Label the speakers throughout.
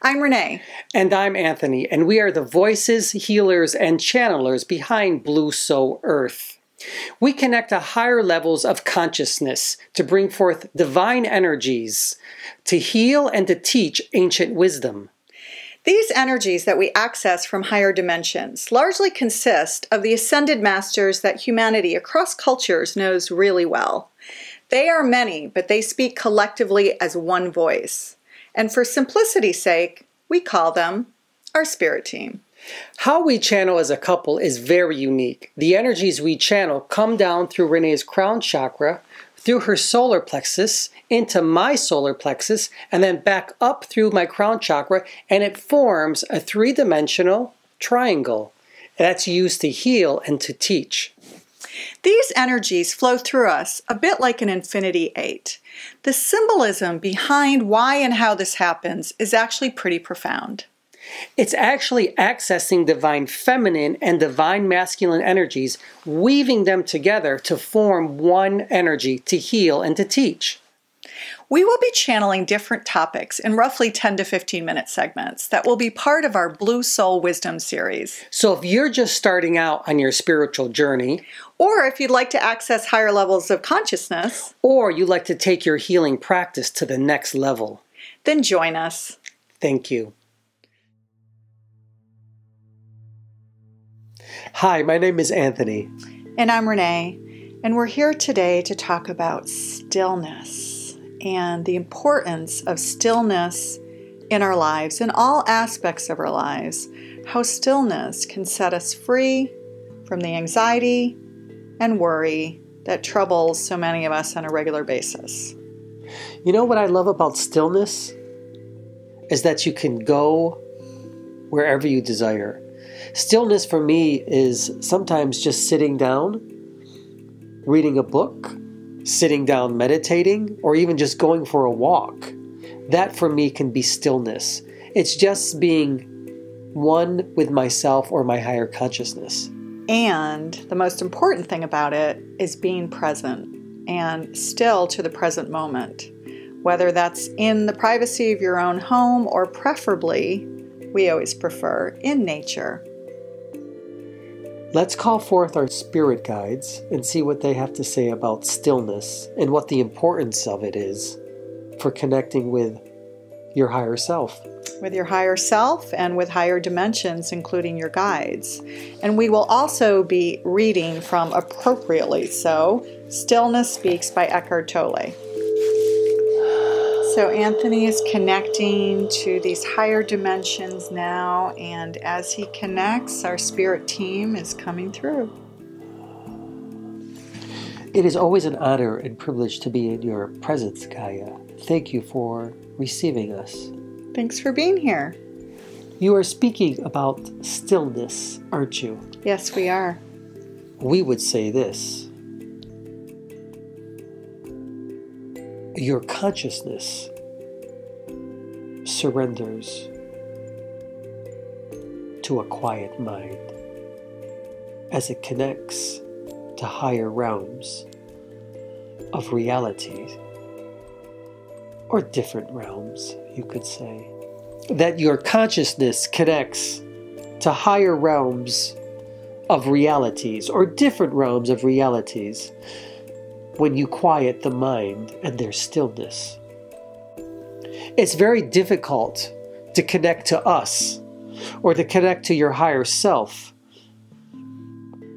Speaker 1: I'm Renee.
Speaker 2: And I'm Anthony, and we are the voices, healers, and channelers behind Blue Soul Earth. We connect to higher levels of consciousness to bring forth divine energies, to heal and to teach ancient wisdom.
Speaker 1: These energies that we access from higher dimensions largely consist of the ascended masters that humanity across cultures knows really well. They are many, but they speak collectively as one voice. And for simplicity's sake, we call them our spirit team.
Speaker 2: How we channel as a couple is very unique. The energies we channel come down through Renee's crown chakra, through her solar plexus, into my solar plexus, and then back up through my crown chakra, and it forms a three-dimensional triangle that's used to heal and to teach.
Speaker 1: These energies flow through us a bit like an infinity 8. The symbolism behind why and how this happens is actually pretty profound.
Speaker 2: It's actually accessing divine feminine and divine masculine energies, weaving them together to form one energy to heal and to teach.
Speaker 1: We will be channeling different topics in roughly 10 to 15 minute segments that will be part of our Blue Soul Wisdom series.
Speaker 2: So if you're just starting out on your spiritual journey,
Speaker 1: or if you'd like to access higher levels of consciousness,
Speaker 2: or you'd like to take your healing practice to the next level,
Speaker 1: then join us.
Speaker 2: Thank you. Hi, my name is Anthony.
Speaker 1: And I'm Renee, and we're here today to talk about stillness and the importance of stillness in our lives, in all aspects of our lives, how stillness can set us free from the anxiety and worry that troubles so many of us on a regular basis.
Speaker 2: You know what I love about stillness? Is that you can go wherever you desire. Stillness for me is sometimes just sitting down, reading a book, sitting down meditating, or even just going for a walk. That for me can be stillness. It's just being one with myself or my higher consciousness.
Speaker 1: And the most important thing about it is being present and still to the present moment. Whether that's in the privacy of your own home or preferably, we always prefer, in nature.
Speaker 2: Let's call forth our spirit guides and see what they have to say about stillness and what the importance of it is for connecting with your higher self.
Speaker 1: With your higher self and with higher dimensions, including your guides. And we will also be reading from Appropriately So, Stillness Speaks by Eckhart Tolle. So Anthony is connecting to these higher dimensions now, and as he connects, our spirit team is coming through.
Speaker 2: It is always an honor and privilege to be in your presence, Gaia. Thank you for receiving us.
Speaker 1: Thanks for being here.
Speaker 2: You are speaking about stillness, aren't you?
Speaker 1: Yes, we are.
Speaker 2: We would say this. Your consciousness surrenders to a quiet mind as it connects to higher realms of reality, or different realms, you could say. That your consciousness connects to higher realms of realities, or different realms of realities, when you quiet the mind and there's stillness. It's very difficult to connect to us or to connect to your higher self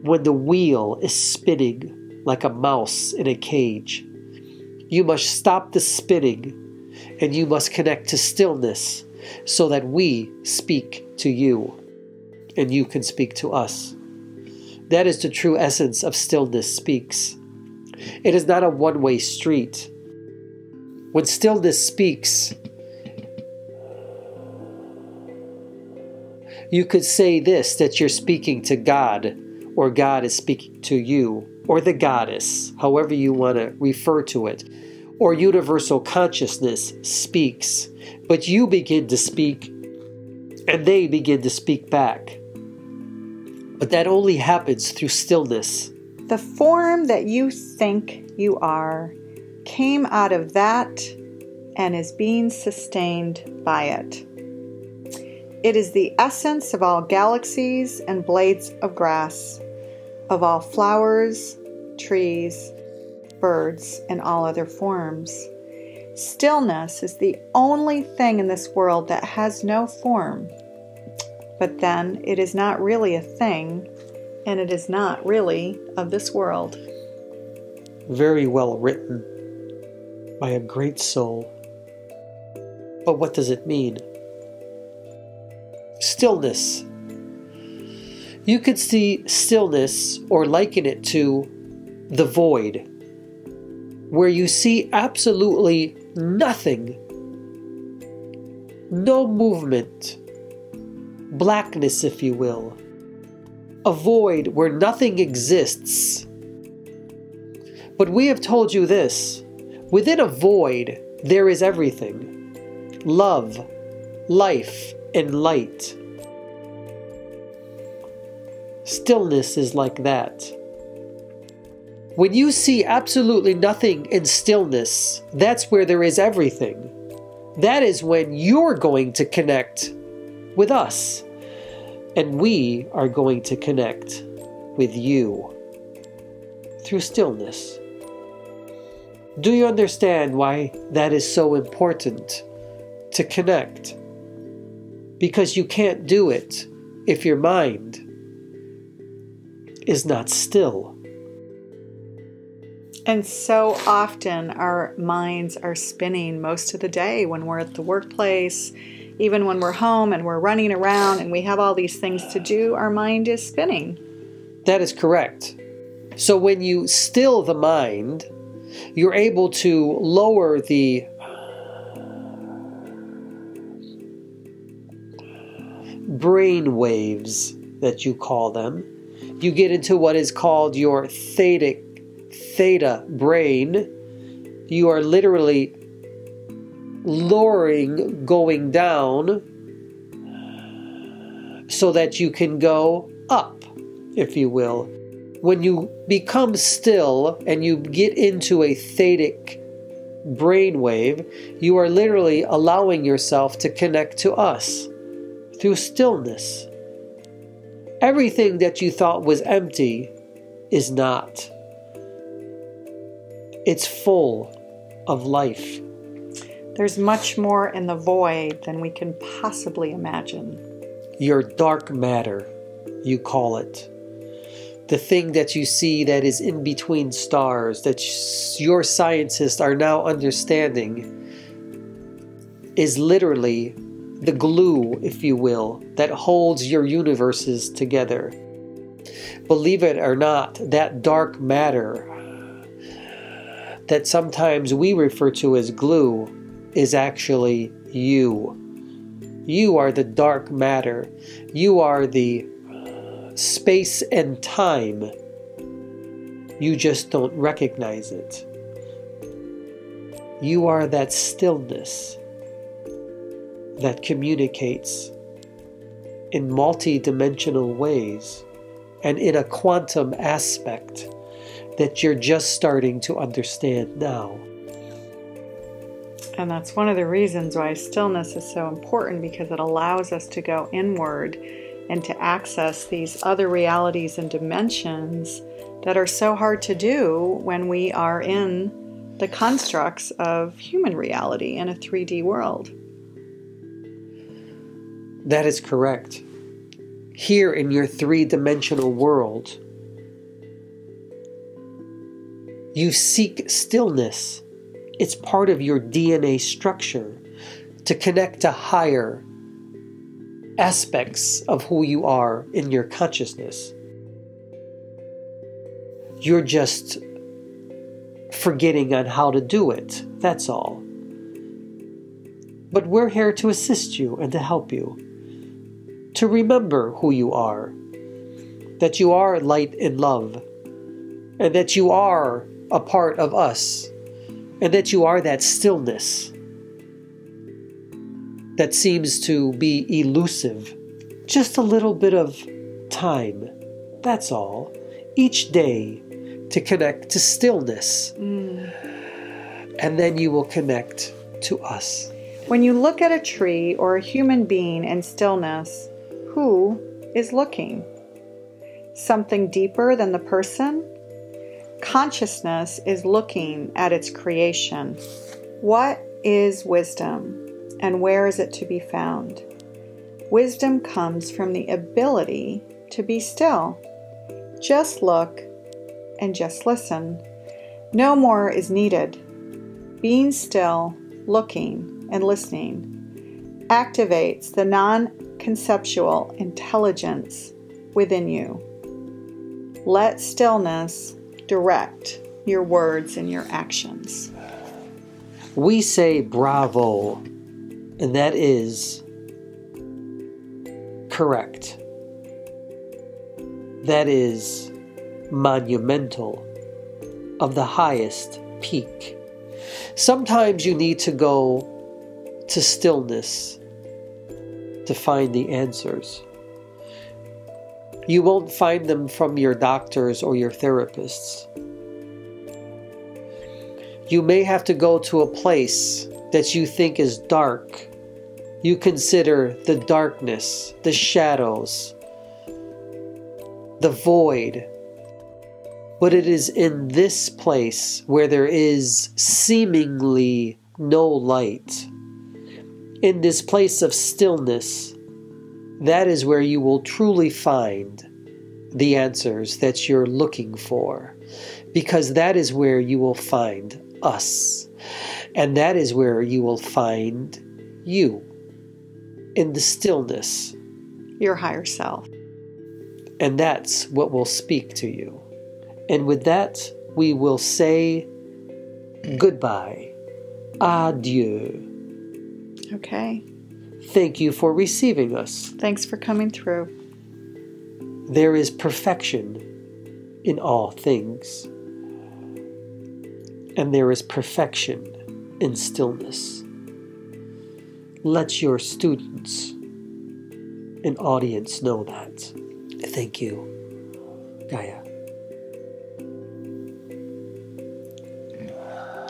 Speaker 2: when the wheel is spinning like a mouse in a cage. You must stop the spinning and you must connect to stillness so that we speak to you and you can speak to us. That is the true essence of Stillness Speaks. It is not a one-way street. When stillness speaks, you could say this, that you're speaking to God, or God is speaking to you, or the goddess, however you want to refer to it, or universal consciousness speaks, but you begin to speak, and they begin to speak back. But that only happens through stillness.
Speaker 1: The form that you think you are came out of that and is being sustained by it. It is the essence of all galaxies and blades of grass, of all flowers, trees, birds, and all other forms. Stillness is the only thing in this world that has no form. But then it is not really a thing, and it is not really of this world.
Speaker 2: Very well written by a great soul. But what does it mean? Stillness. You could see stillness or liken it to the void, where you see absolutely nothing, no movement, blackness, if you will, a void where nothing exists. But we have told you this: within a void there is everything: love, life, and light. Stillness is like that. When you see absolutely nothing in stillness, that's where there is everything. That is when you're going to connect with us, and we are going to connect with you through stillness. Do you understand why that is so important to connect? Because you can't do it if your mind is not still.
Speaker 1: And so often our minds are spinning most of the day when we're at the workplace, even when we're home and we're running around and we have all these things to do, our mind is spinning.
Speaker 2: That is correct. So when you still the mind, you're able to lower the brain waves that you call them. You get into what is called your theta brain. You are literally lowering, going down, so that you can go up, if you will. When you become still and you get into a thetic brainwave, you are literally allowing yourself to connect to us through stillness. Everything that you thought was empty is not. It's full of life.
Speaker 1: There's much more in the void than we can possibly imagine.
Speaker 2: Your dark matter, you call it. The thing that you see that is in between stars, that your scientists are now understanding, is literally the glue, if you will, that holds your universes together. Believe it or not, that dark matter that sometimes we refer to as glue is actually you. You are the dark matter. You are the space and time. You just don't recognize it. You are that stillness that communicates in multi-dimensional ways and in a quantum aspect that you're just starting to understand now.
Speaker 1: And that's one of the reasons why stillness is so important, because it allows us to go inward and to access these other realities and dimensions that are so hard to do when we are in the constructs of human reality in a 3D world.
Speaker 2: That is correct. Here in your three-dimensional world, you seek stillness. It's part of your DNA structure to connect to higher aspects of who you are in your consciousness. You're just forgetting on how to do it, that's all. But we're here to assist you and to help you, to remember who you are, that you are light and love, and that you are a part of us, and that you are that stillness that seems to be elusive. Just a little bit of time, that's all, each day to connect to stillness. And then you will connect to us.
Speaker 1: When you look at a tree or a human being in stillness, who is looking? Something deeper than the person? Consciousness is looking at its creation. What is wisdom, and where is it to be found? Wisdom comes from the ability to be still. Just look and just listen. No more is needed. Being still, looking, and listening activates the non-conceptual intelligence within you. Let stillness direct your words and your actions.
Speaker 2: We say bravo, and that is correct. That is monumental, of the highest peak. Sometimes you need to go to stillness to find the answers. You won't find them from your doctors or your therapists. You may have to go to a place that you think is dark. You consider the darkness, the shadows, the void. But it is in this place where there is seemingly no light. In this place of stillness, that is where you will truly find the answers that you're looking for. Because that is where you will find us. And that is where you will find you. In the stillness.
Speaker 1: Your higher self.
Speaker 2: And that's what will speak to you. And with that, we will say goodbye. Adieu.
Speaker 1: Okay.
Speaker 2: Thank you for receiving us.
Speaker 1: Thanks for coming through.
Speaker 2: There is perfection in all things. And there is perfection in stillness. Let your students and audience know that. Thank you, Gaia.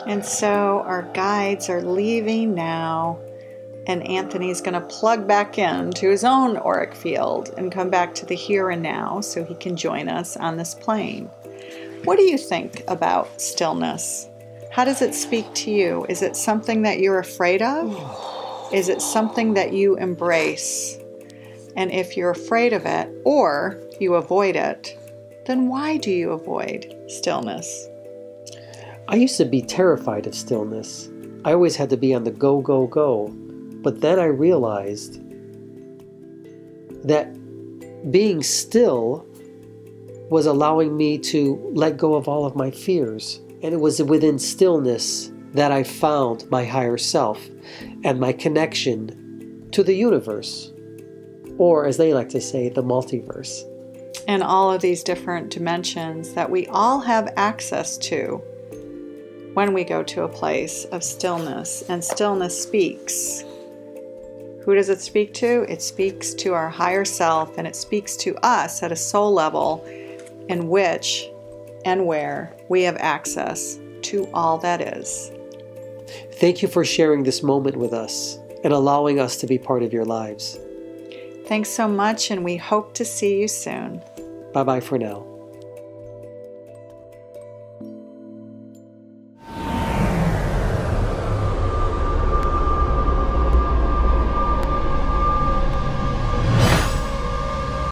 Speaker 1: And so our guides are leaving now, and Anthony's going to plug back into his own auric field and come back to the here and now so he can join us on this plane. What do you think about stillness? How does it speak to you? Is it something that you're afraid of? Is it something that you embrace? And if you're afraid of it or you avoid it, then why do you avoid stillness?
Speaker 2: I used to be terrified of stillness. I always had to be on the go, go, go. But then I realized that being still was allowing me to let go of all of my fears. And it was within stillness that I found my higher self and my connection to the universe. Or, as they like to say, the multiverse.
Speaker 1: And all of these different dimensions that we all have access to when we go to a place of stillness. And stillness speaks. Who does it speak to? It speaks to our higher self, and it speaks to us at a soul level in which and where we have access to all that is.
Speaker 2: Thank you for sharing this moment with us and allowing us to be part of your lives.
Speaker 1: Thanks so much, and we hope to see you soon.
Speaker 2: Bye-bye for now.